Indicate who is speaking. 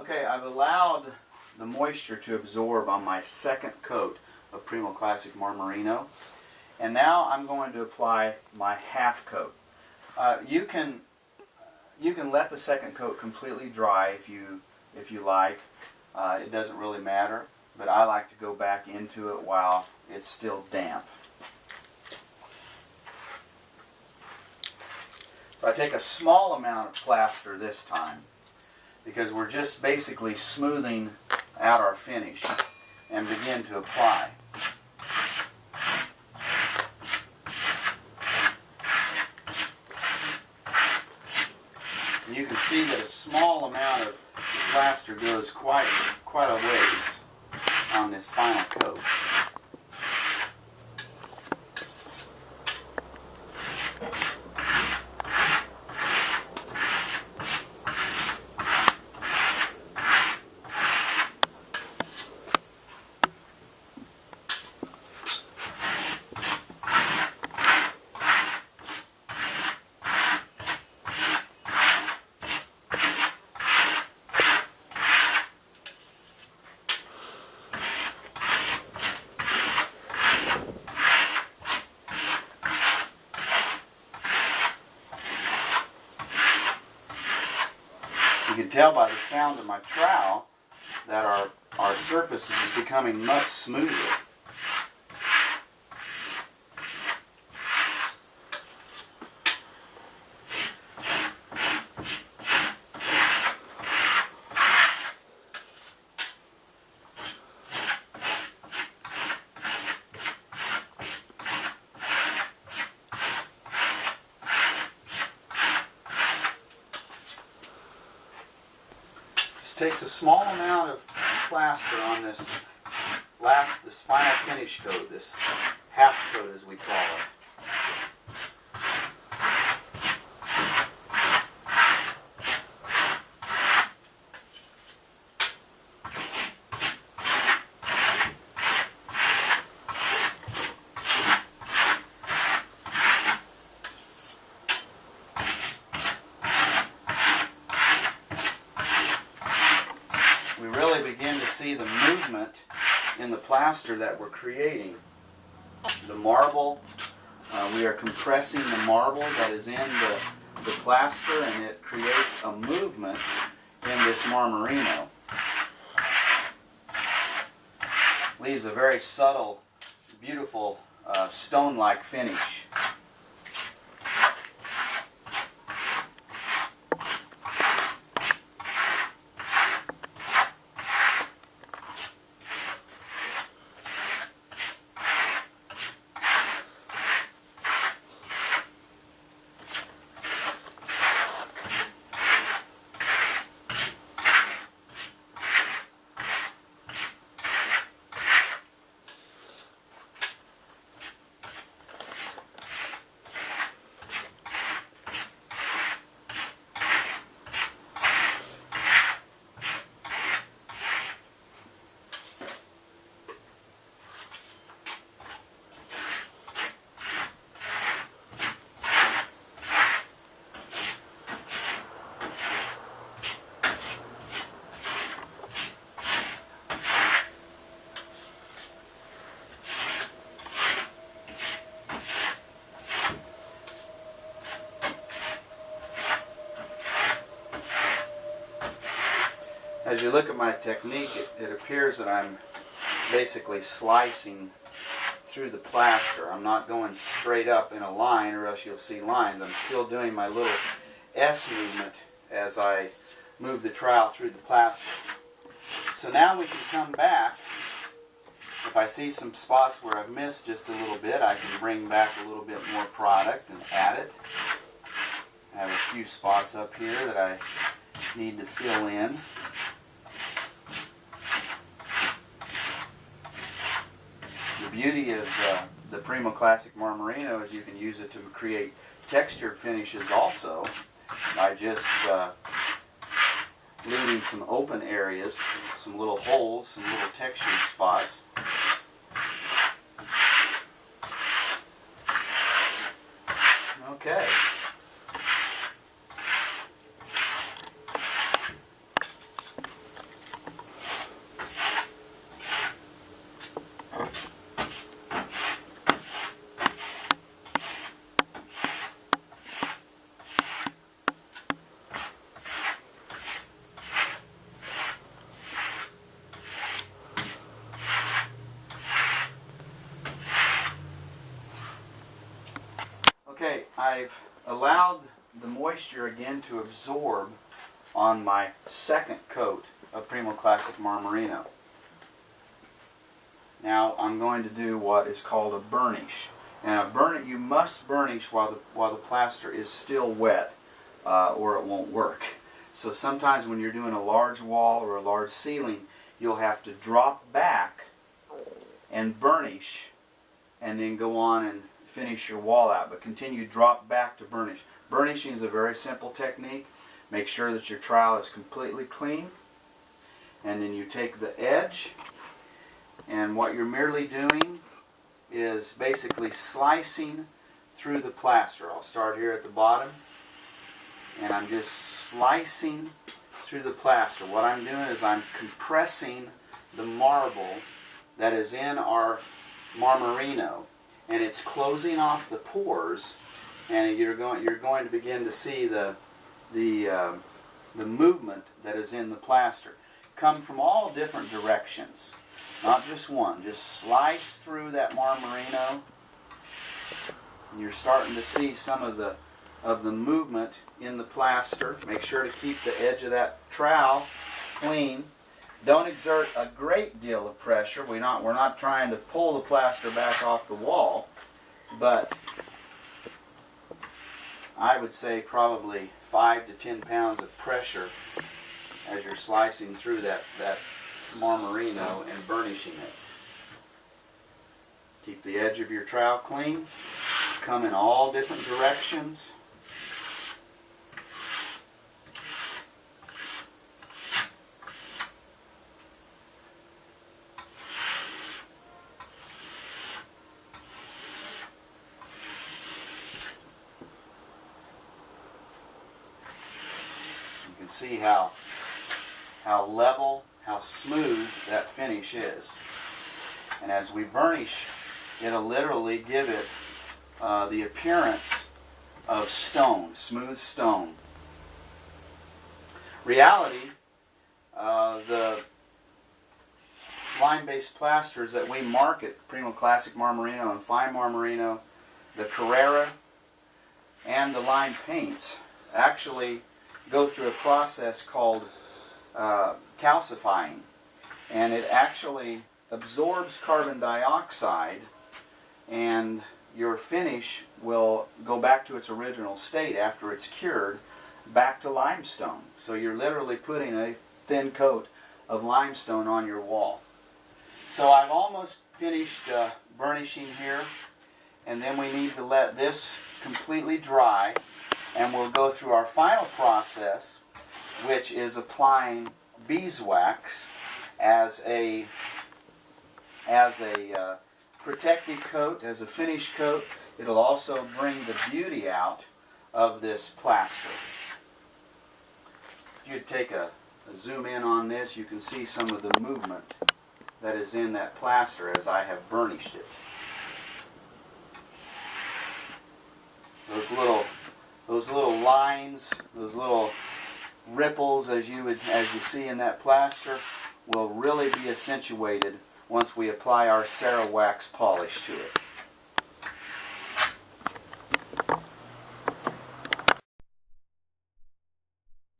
Speaker 1: Okay, I've allowed the moisture to absorb on my second coat of Primo Classic Marmorino, and now I'm going to apply my half coat. You can let the second coat completely dry if you like. It doesn't really matter, but I like to go back into it while it's still damp. So I take a small amount of plaster this time, because we're just basically smoothing out our finish, and begin to apply. And you can see that a small amount of plaster goes quite a ways on this final coat. You can tell by the sound of my trowel that our surface is becoming much smoother. Takes a small amount of plaster on this final finish coat, this half coat as we call it. Begin to see the movement in the plaster that we're creating. The marble, we are compressing the marble that is in the plaster, and it creates a movement in this Marmorino. Leaves a very subtle, beautiful, stone-like finish. As you look at my technique, it appears that I'm basically slicing through the plaster. I'm not going straight up in a line, or else you'll see lines. I'm still doing my little S movement as I move the trowel through the plaster. So now we can come back. If I see some spots where I've missed just a little bit, I can bring back a little bit more product and add it. I have a few spots up here that I need to fill in. The beauty of the Primo Classic Marmorino is you can use it to create textured finishes also, by just leaving some open areas, some little holes, some little textured spots. Okay. I've allowed the moisture again to absorb on my second coat of Primo Classic Marmorino. Now I'm going to do what is called a burnish. And you must burnish while the plaster is still wet, or it won't work. So sometimes when you're doing a large wall or a large ceiling, you'll have to drop back and burnish, and then go on and finish your wall out. But continue drop back to burnish. Burnishing is a very simple technique. Make sure that your trowel is completely clean, and then you take the edge, and what you're merely doing is basically slicing through the plaster. I'll start here at the bottom, and I'm just slicing through the plaster. What I'm doing is I'm compressing the marble that is in our Marmorino, and it's closing off the pores, and you're going to begin to see the movement that is in the plaster come from all different directions, not just one. Just slice through that Marmorino, and you're starting to see some of the movement in the plaster. Make sure to keep the edge of that trowel clean. Don't exert a great deal of pressure. We're not trying to pull the plaster back off the wall, but I would say probably 5 to 10 pounds of pressure as you're slicing through that Marmorino and burnishing it. Keep the edge of your trowel clean. Come in all different directions. You can see how level, how smooth that finish is. And as we burnish, it'll literally give it the appearance of stone, smooth stone. Reality, the lime-based plasters that we market, Primo Classic Marmorino and Fine Marmorino, the Carrera, and the lime paints, actually go through a process called calcifying, and it actually absorbs carbon dioxide, and your finish will go back to its original state after it's cured, back to limestone. So you're literally putting a thin coat of limestone on your wall. So I've almost finished burnishing here, and then we need to let this completely dry, and we'll go through our final process, which is applying beeswax as a protective coat, as a finish coat. It'll also bring the beauty out of this plaster. If you take a zoom in on this, you can see some of the movement that is in that plaster as I have burnished it. Those little lines, those little ripples as you see in that plaster will really be accentuated once we apply our Cerawax polish to it.